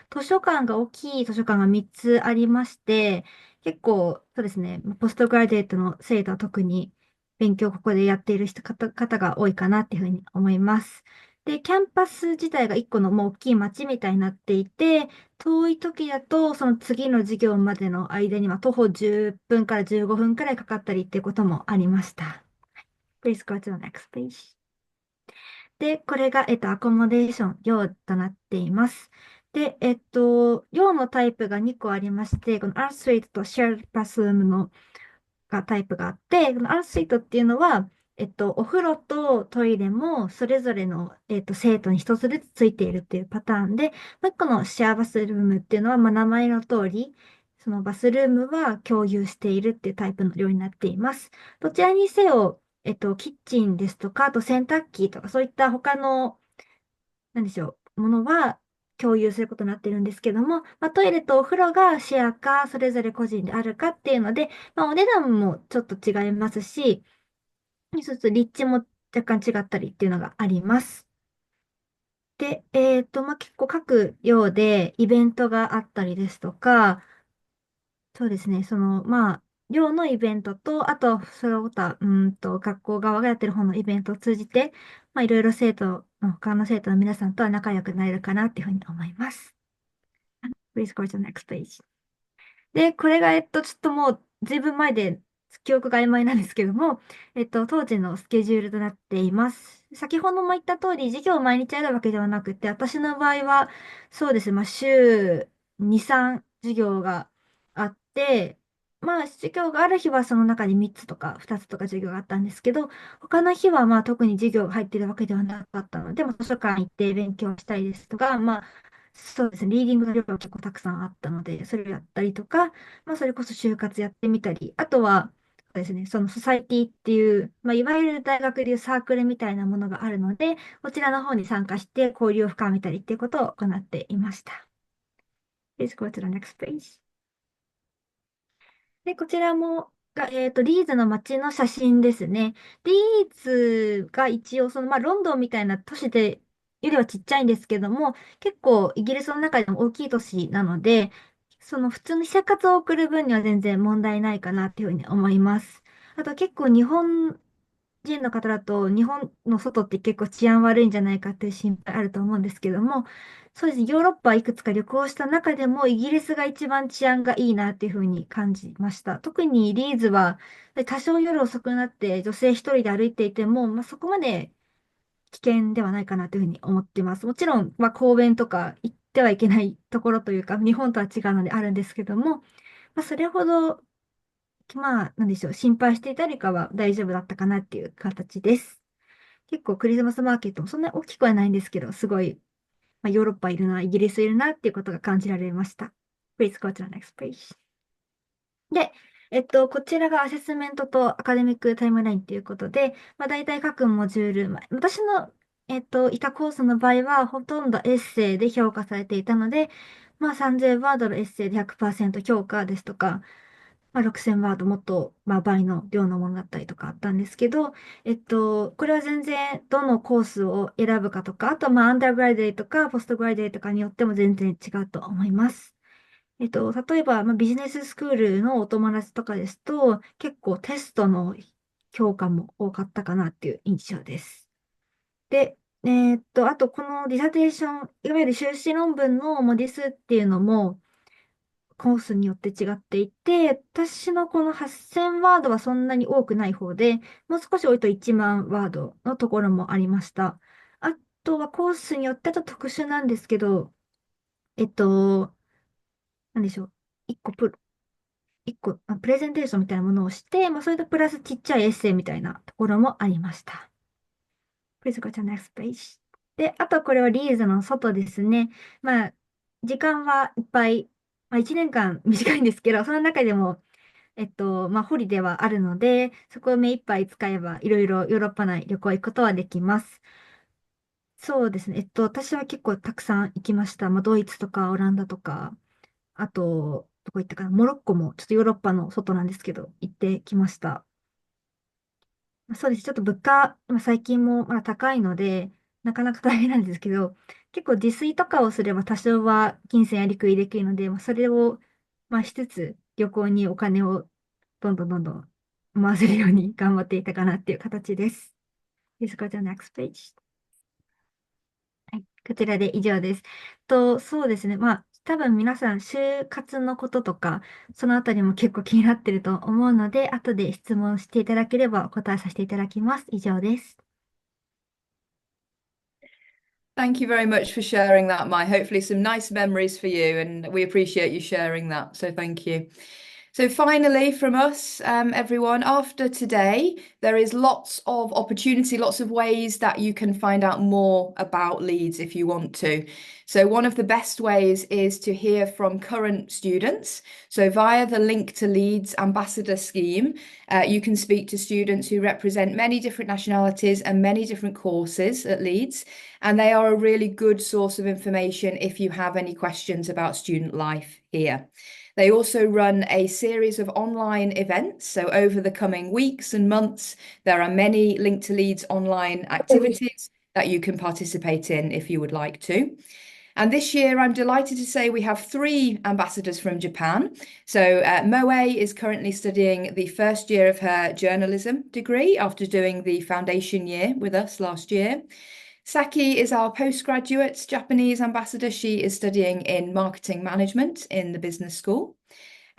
C: 図書館が大きい図書館が3つありまして、結構、そうですね、ポストグラデュエイトの生徒は特に勉強をここでやっている方が多いかなっていうふうに思います。で、キャンパス自体が1個のもう大きい街みたいになっていて、遠い時だとその次の授業までの間には徒歩10分から15分くらいかかったりっていうこともありました。Please go to the next page. で、これが、アコモデーション、寮となっています。で、寮のタイプが2個ありまして、このアースイートとシェアルバスルームのタイプがあって、このアースイートっていうのは、お風呂とトイレもそれぞれの、生徒に一つずつついているっていうパターンで、もう一個のシェアバスルームっていうのは、名前の通り、そのバスルームは共有しているっていうタイプの寮になっています。どちらにせよ、キッチンですとか、あと洗濯機とか、そういった他の、なんでしょう、ものは共有することになってるんですけども、トイレとお風呂がシェアか、それぞれ個人であるかっていうので、お値段もちょっと違いますし、一つ立地も若干違ったりっていうのがあります。で、結構各寮でイベントがあったりですとか、そうですね。寮のイベントと、あと、それを他、学校側がやってる方のイベントを通じて、いろいろ他の生徒の皆さんとは仲良くなれるかなっていうふうに思います。Please go to the next page. で、これが、ちょっともう、ずいぶん前で、記憶が曖昧なんですけども、当時のスケジュールとなっています。先ほども言った通り、授業を毎日あるわけではなくて、私の場合は、そうですね、週2、3授業があって、授業がある日はその中に3つとか2つとか授業があったんですけど、他の日は特に授業が入っているわけではなかったので、図書館行って勉強したりですとか、そうですね。リーディングの量が結構たくさんあったので、それをやったりとか、それこそ就活やってみたり、あとは、そうですね、そのソサイティっていう、いわゆる大学でいうサークルみたいなものがあるので、こちらの方に参加して交流を深めたりっていうことを行っていました。Please go to the next page. で、こちらも、リーズの街の写真ですね。リーズが一応、ロンドンみたいな都市で、よりはちっちゃいんですけども、結構イギリスの中でも大きい都市なので、その普通に生活を送る分には全然問題ないかなっていうふうに思います。あと結構日本人の方だと、日本の外って結構治安悪いんじゃないかっていう心配あると思うんですけども、そうですね、ヨーロッパいくつか旅行した中でも、イギリスが一番治安がいいなっていうふうに感じました。特にリーズは、多少夜遅くなって女性一人で歩いていても、そこまで危険ではないかなというふうに思ってます。もちろん、公園とか行ってはいけないところというか、日本とは違うのであるんですけども、それほどなんでしょう、心配していたりかは大丈夫だったかなっていう形です。結構クリスマスマーケットもそんなに大きくはないんですけど、すごい、ヨーロッパいるな、イギリスいるなっていうことが感じられました。Please go to the next page. で、こちらがアセスメントとアカデミックタイムラインということで、大体各モジュール、私の、いたコースの場合は、ほとんどエッセイで評価されていたので、3000ワードのエッセイで100%評価ですとか、6000ワードもっと、倍の量のものだったりとかあったんですけど、これは全然どのコースを選ぶかとか、あとアンダーグラデュエイトかポストグラデュエイトかによっても全然違うと思います。例えば、ビジネススクールのお友達とかですと、結構テストの教科も多かったかなっていう印象です。で、あと、このディサテーション、いわゆる修士論文の文字数っていうのも、コースによって違っていて、私のこの8000ワードはそんなに多くない方で、もう少し多いと1万ワードのところもありました。あとはコースによってと特殊なんですけど、えっと、なんでしょう。一個プレゼンテーションみたいなものをして、それとプラスちっちゃいエッセイみたいなところもありました。Please go to the next page. で、あとこれはリーズの外ですね。時間はいっぱい、1年間短いんですけど、その中でも、ホリデーはあるので、そこを目いっぱい使えば、いろいろヨーロッパ内旅行行くことはできます。そうですね。私は結構たくさん行きました。ドイツとかオランダとか、あと、どこ行ったかな、モロッコも、ちょっとヨーロッパの外なんですけど、行ってきました。そうです。ちょっと物価、最近もまだ高いので、なかなか大変なんですけど、結構自炊とかをすれば多少は金銭やりくりできるので、それを、しつつ旅行にお金をどんどんどんどん回せるように頑張っていたかなっていう形です。Please go to the next page. はい、こちらで以上です。そうですね。多分皆さん、就活のこととか、そのあたりも結構気になってると思うので、後で質問していただければお答えさせていただきます。以上です。
A: Thank you very much for sharing that, Mai. Hopefully, some nice memories for you, and we appreciate you sharing that. So, thank you. So, finally, from us, everyone, after today, there is lots of opportunity, lots of ways that you can find out more about Leeds if you want to. So, one of the best ways is to hear from current students. So, via the Link to Leeds Ambassador Scheme, you can speak to students who represent many different nationalities and many different courses at Leeds. And they are a really good source of information if you have any questions about student life here. They also run a series of online events. So over the coming weeks and months, there are many Link to Leeds online activities that you can participate in if you would like to. And this year, I'm delighted to say we have 3 ambassadors from Japan. So Moe is currently studying the first year of her journalism degree after doing the foundation year with us last year. Saki is our postgraduate Japanese ambassador. She is studying in marketing management in the business school.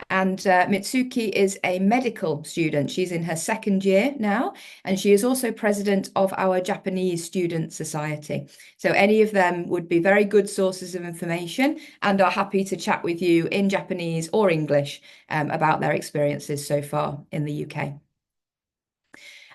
A: And Mitsuki is a medical student. She's in her second year now, and she is also president of our Japanese Student Society. So any of them would be very good sources of information and are happy to chat with you in Japanese or English about their experiences so far in the UK.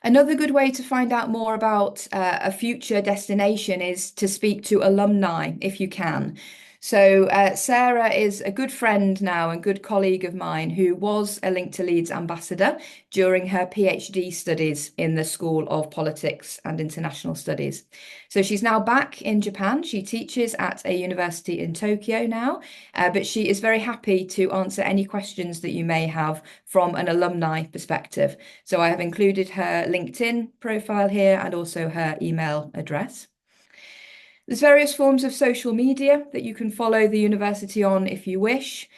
A: Another good way to find out more about a future destination is to speak to alumni if you can. So Sarah is a good friend now and good colleague of mine who was a Link to Leeds ambassador during her PhD studies in the School of Politics and International Studies. So she's now back in Japan. She teaches at a university in Tokyo now, but she is very happy to answer any questions that you may have from an alumni perspective. So I have included her LinkedIn profile here and also her email address. There's various forms of social media that you can follow the university on if you wish.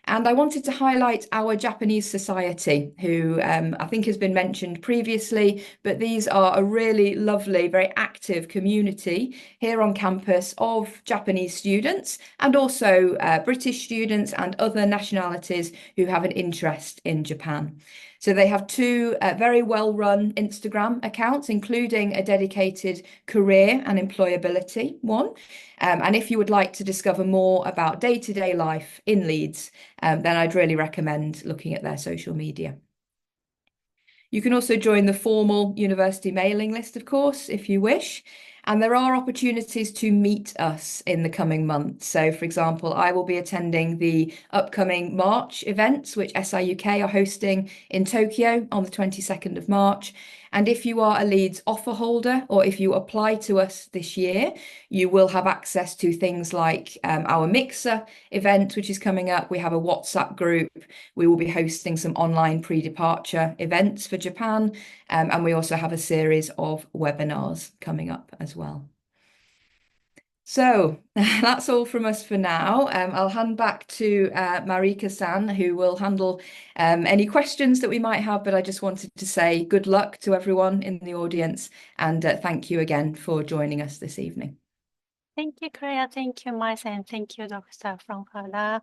A: And I wanted to highlight our Japanese Society, who I think has been mentioned previously, but these are a really lovely, very active community here on campus of Japanese students and also British students and other nationalities who have an interest in Japan. So they have 2 very well-run Instagram accounts, including a dedicated career and employability one. And if you would like to discover more about day-to-day life in Leeds, then I'd really recommend looking at their social media. You can also join the formal university mailing list, of course, if you wish. And there are opportunities to meet us in the coming months. So, for example, I will be attending the upcoming March events, which SIUK are hosting in Tokyo on the 22nd of March. And if you are a Leeds offer holder or if you apply to us this year, you will have access to things like our Mixer event, which is coming up. We have a WhatsApp group. We will be hosting some online pre-departure events for Japan. And we also have a series of webinars coming up as well. So that's all from us for now. I'll hand back to Marika-san, who will handle any questions that we might have. But I just wanted to say good luck to everyone in the audience, and thank you again for joining us this evening.
D: Thank you, Claire. Thank you, Mice, and thank you, Dr. Fraundorfer.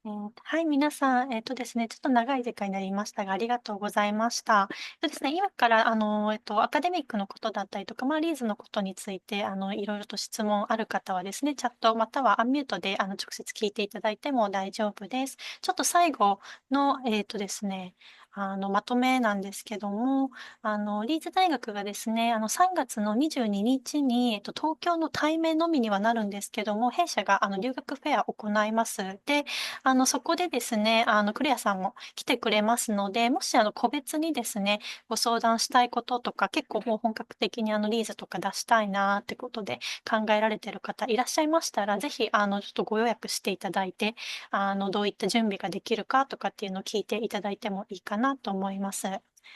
D: はい、皆さん、ですね、ちょっと長い時間になりましたが、ありがとうございました。ですね、今から、アカデミックのことだったりとか、リーズのことについて、いろいろと質問ある方はですね、チャットまたはアンミュートで、直接聞いていただいても大丈夫です。ちょっと最後の、ですね、まとめなんですけども、リーズ大学がですね、3月の22日に、東京の対面のみにはなるんですけども、弊社が留学フェアを行います。で、そこでですね、クレアさんも来てくれますので、もし個別にですね、ご相談したいこととか、結構もう本格的にリーズとか出したいなってことで考えられている方いらっしゃいましたら、ぜひちょっとご予約していただいて、どういった準備ができるかとかっていうのを聞いていただいてもいいかなと思います。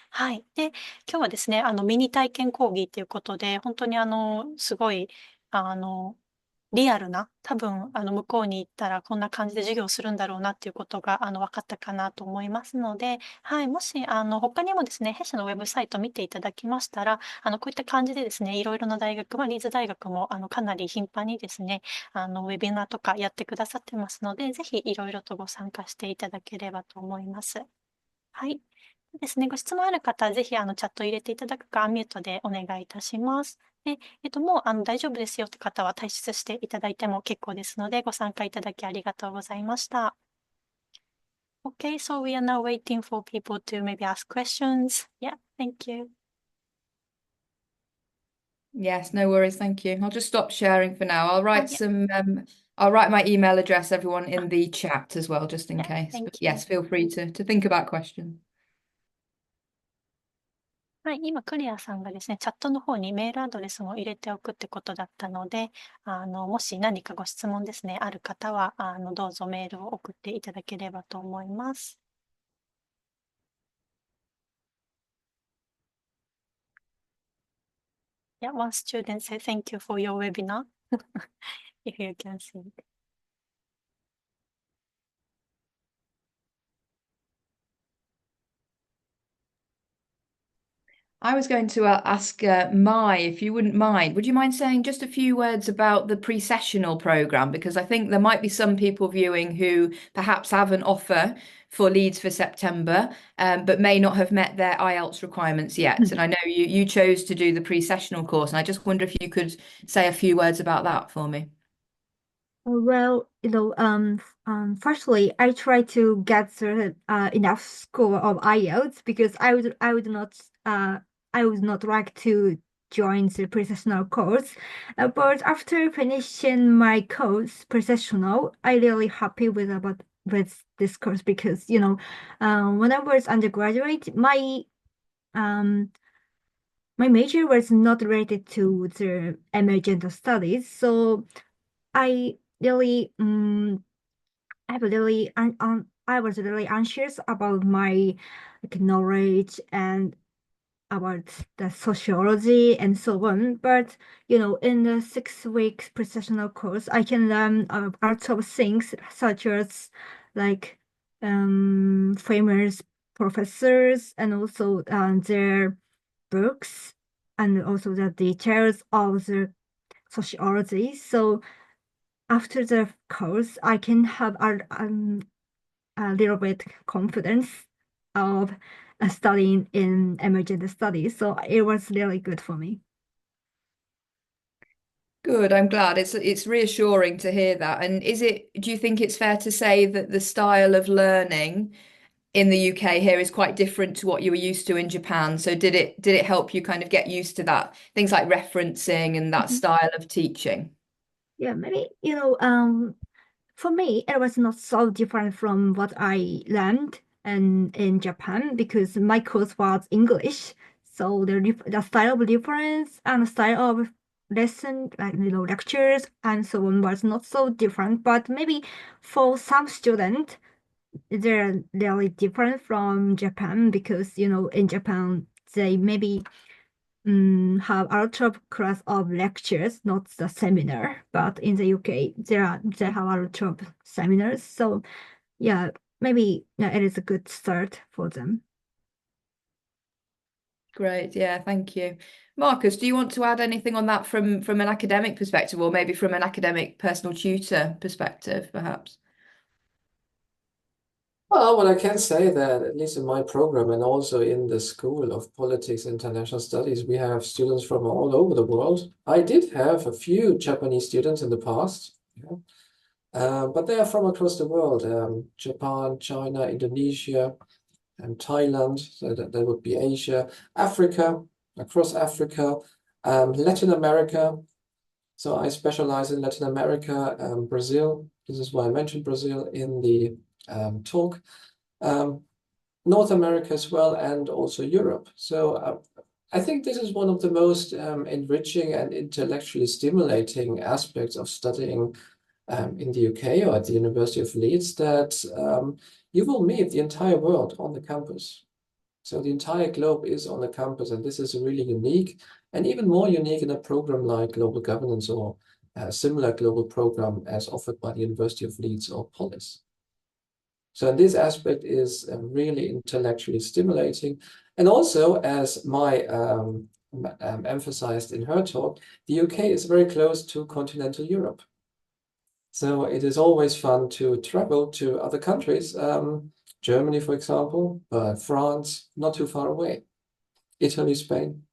D: はい。で、今日はですね、ミニ体験講義ということで、本当にすごい、リアルな、多分、向こうに行ったらこんな感じで授業するんだろうなっていうことが、分かったかなと思いますので、はい、もし、他にもですね、弊社のウェブサイト見ていただきましたら、こういった感じでですね、いろいろな大学、リーズ大学も、かなり頻繁にですね、ウェビナーとかやってくださってますので、ぜひいろいろとご参加していただければと思います。はい。ですね、ご質問ある方は、ぜひチャット入れていただくか、アンミュートでお願いいたします。で、もう大丈夫ですよって方は退出していただいても結構ですので、ご参加いただきありがとうございました。Okay, so we are now waiting for people to maybe ask questions. Yeah, thank you.
A: Yes, no worries. Thank you. I'll just stop sharing for now. I'll write
D: yeah.
A: I'll write my email address, everyone, in the chat as well, just in
D: Yeah,
A: case.
D: thank
A: But
D: you.
A: yes, feel free to think about questions.
D: はい、今、クレアさんがですね、チャットの方にメールアドレスも入れておくってことだったので、もし何かご質問ですね、ある方は、どうぞメールを送っていただければと思います。Yeah, one student said thank you for your webinar. If you can see it.
A: I was going to ask Mai, if you wouldn't mind, would you mind saying just a few words about the pre-sessional program? Because I think there might be some people viewing who perhaps have an offer for Leeds for September, but may not have met their IELTS requirements yet. And I know you chose to do the pre-sessional course, and I just wonder if you could say a few words about that for me.
C: Well, firstly, I try to get enough score of IELTS because I would not like to join the professional course. But after finishing my course, professional, I really happy with this course because when I was undergraduate, my major was not related to the emergent studies, so I really I was really anxious about my knowledge and about the sociology and so on. But in the 6 week professional course, I can learn a lot of things such as like famous professors and also their books and also the details of the sociology. So after the course, I can have a little bit confidence of studying in emergent studies. So it was really good for me.
A: Good, I'm glad. It's reassuring to hear that. And do you think it's fair to say that the style of learning in the UK here is quite different to what you were used to in Japan? So did it help you kind of get used to that, things like referencing and that style of teaching?
C: Yeah, maybe, for me, it was not so different from what I learned in Japan because my course was English. So the style of difference and the style of lesson, like lectures and so on was not so different. But maybe for some students, they're really different from Japan because in Japan they maybe have a lot of class of lectures, not the seminar, but in the UK, they have a lot of seminars. So yeah, maybe it is a good start for them.
A: Great. Yeah, thank you. Markus, do you want to add anything on that from an academic perspective, or maybe from an academic personal tutor perspective, perhaps?
B: Well, what I can say that, at least in my program and also in the School of Politics and International Studies, we have students from all over the world. I did have a few Japanese students in the past, but they are from across the world, Japan, China, Indonesia, and Thailand, so that would be Asia, Africa, across Africa, Latin America. So I specialize in Latin America, Brazil. This is why I mentioned Brazil in the talk. North America as well, and also Europe. So I think this is one of the most enriching and intellectually stimulating aspects of studying in the UK or at the University of Leeds, that you will meet the entire world on the campus. So the entire globe is on the campus, and this is really unique, and even more unique in a program like Global Governance or a similar global program as offered by the University of Leeds or Polis. So this aspect is really intellectually stimulating. And also, as Mai emphasized in her talk, the UK is very close to continental Europe. So it is always fun to travel to other countries, Germany, for example, but France, not too far away, Italy, Spain.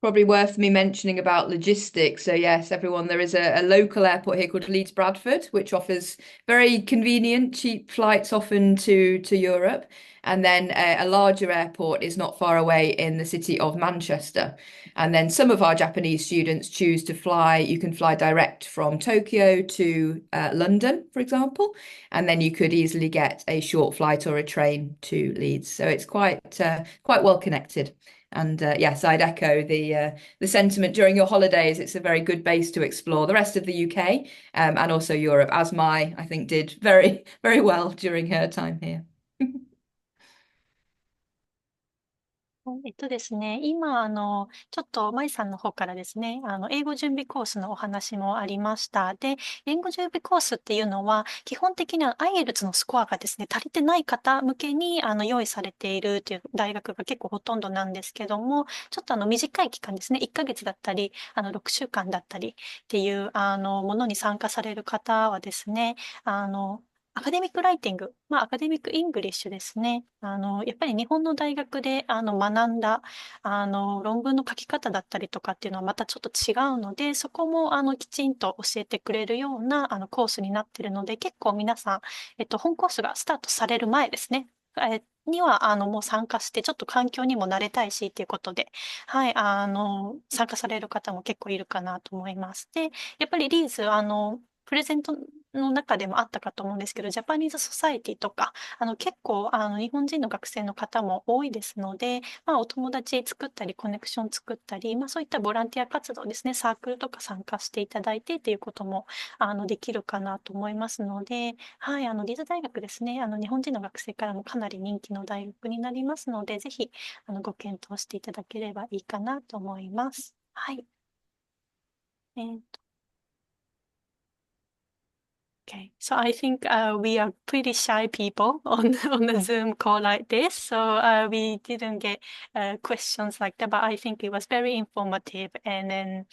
A: Probably worth me mentioning about logistics. So yes, everyone, there is a local airport here called Leeds Bradford, which offers very convenient, cheap flights often to Europe. And then a larger airport is not far away in the city of Manchester. And then some of our Japanese students choose to fly. You can fly direct from Tokyo to London, for example, and then you could easily get a short flight or a train to Leeds. So it's quite well connected. And yes, I'd echo the sentiment during your holidays. It's a very good base to explore the rest of the UK and also Europe, as Mai, I think, did very, very well during her time here.
D: ですね、今、ちょっと、舞さんの方からですね、英語準備コースのお話もありました。で、英語準備コースっていうのは、基本的には IELTS のスコアがですね、足りてない方向けに、用意されているという大学が結構ほとんどなんですけども、ちょっと短い期間ですね、1ヶ月だったり、6週間だったりっていう、ものに参加される方はですね、アカデミックライティング、アカデミックイングリッシュですね。やっぱり日本の大学で学んだ論文の書き方だったりとかっていうのはまたちょっと違うので、そこもきちんと教えてくれるようなコースになっているので、結構皆さん、本コースがスタートされる前ですね。にはもう参加してちょっと環境にも慣れたいしっていうことで、はい、参加される方も結構いるかなと思います。で、やっぱりリーズプレゼントの中でもあったかと思うんですけど、ジャパニーズソサエティとか、結構日本人の学生の方も多いですので、お友達作ったり、コネクション作ったり、そういったボランティア活動ですね、サークルとか参加していただいてっていうこともできるかなと思いますので、はい、リーズ大学ですね、日本人の学生からもかなり人気の大学になりますので、ぜひご検討していただければいいかなと思います。はい。Okay, so I think we are pretty shy people on a Zoom call like this, so we didn't get questions like that, but I think it was very informative. And then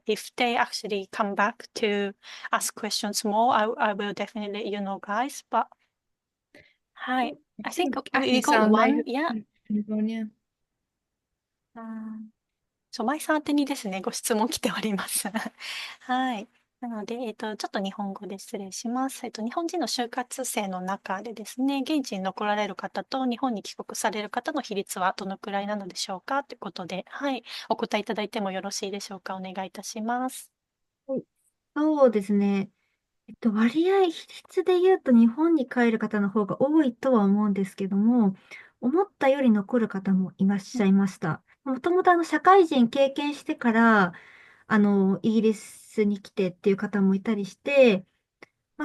D: if they actually come back to ask questions more, I will definitely let you know, guys. But hi, I think we got one. Yeah. そう、舞さん宛てにですね、ご質問来ております。はい。なので、ちょっと日本語で失礼します。日本人の就活生の中でですね、現地に残られる方と日本に帰国される方の比率はどのくらいなのでしょうかということで、はい。お答えいただいてもよろしいでしょうか。お願いいたします。
C: はい。そうですね。割合、比率で言うと日本に帰る方の方が多いとは思うんですけども、思ったより残る方もいらっしゃいました。もともと社会人経験してから、イギリスに来てっていう方もいたりして、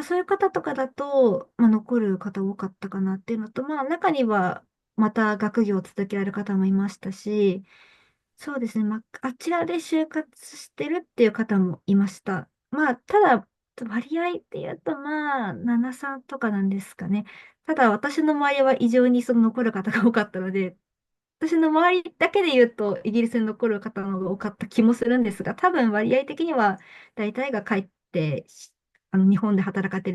C: そういう方とかだと、残る方多かったかなっていうのと、中には、また学業を続けられる方もいましたし、そうですね。あちらで就活してるっていう方もいました。ただ、割合っていうと、7、3とかなんですかね。ただ、私の周りは異常にその残る方が多かったので、私の周りだけで言うと、イギリスに残る方の方が多かった気もするんですが、多分割合的には、大体が帰って日本で働かれてい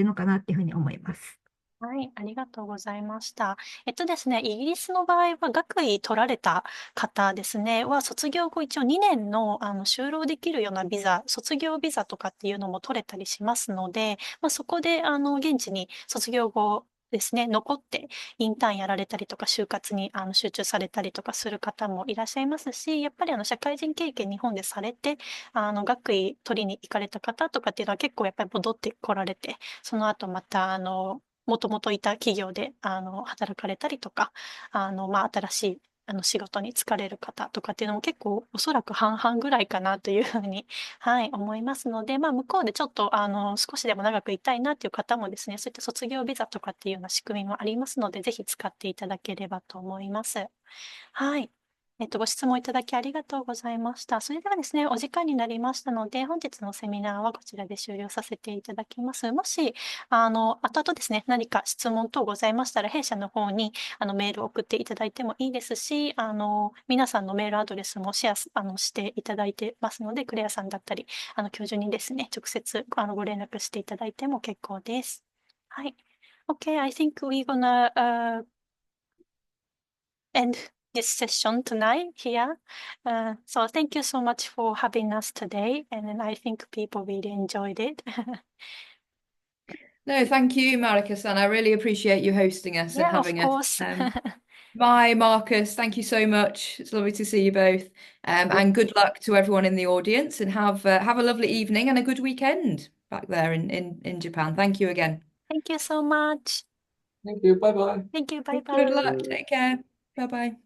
C: るのかなっていうふうに思います。
D: はい、ありがとうございました。ですね、イギリスの場合は学位取られた方ですね、卒業後一応2年の、就労できるようなビザ、卒業ビザとかっていうのも取れたりしますので、そこで、現地に卒業後ですね、残ってインターンやられたりとか、就活に集中されたりとかする方もいらっしゃいますし、やっぱり社会人経験日本でされて、学位取りに行かれた方とかっていうのは結構やっぱり戻ってこられて、その後また、もともといた企業で働かれたりとか、新しい仕事に就かれる方とかっていうのも結構おそらく半々ぐらいかなというふうに、はい、思いますので、向こうでちょっと少しでも長くいたいなっていう方もですね、そういった卒業ビザとかっていうような仕組みもありますので、ぜひ使っていただければと思います。はい。ご質問いただきありがとうございました。それではですね、お時間になりましたので、本日のセミナーはこちらで終了させていただきます。もし、後々ですね、何か質問等ございましたら、弊社の方にメールを送っていただいてもいいですし、皆さんのメールアドレスもシェアしていただいてますので、クレアさんだったり、教授にですね、直接ご連絡していただいても結構です。はい。Okay, I think we're gonna end this session tonight here. So thank you so much for having us today, and I think people really enjoyed it.
A: No, thank you, Markus, and I really appreciate you hosting us and
D: Yeah, of
A: having us.
D: course.
A: Bye, Markus. Thank you so much. It's lovely to see you both. And good luck to everyone in the audience, and have a lovely evening and a good weekend back there in Japan. Thank you again.
D: Thank you so much.
B: Thank you. Bye bye.
D: Thank you. Bye
A: Good
D: bye.
A: luck. Take care. Bye bye.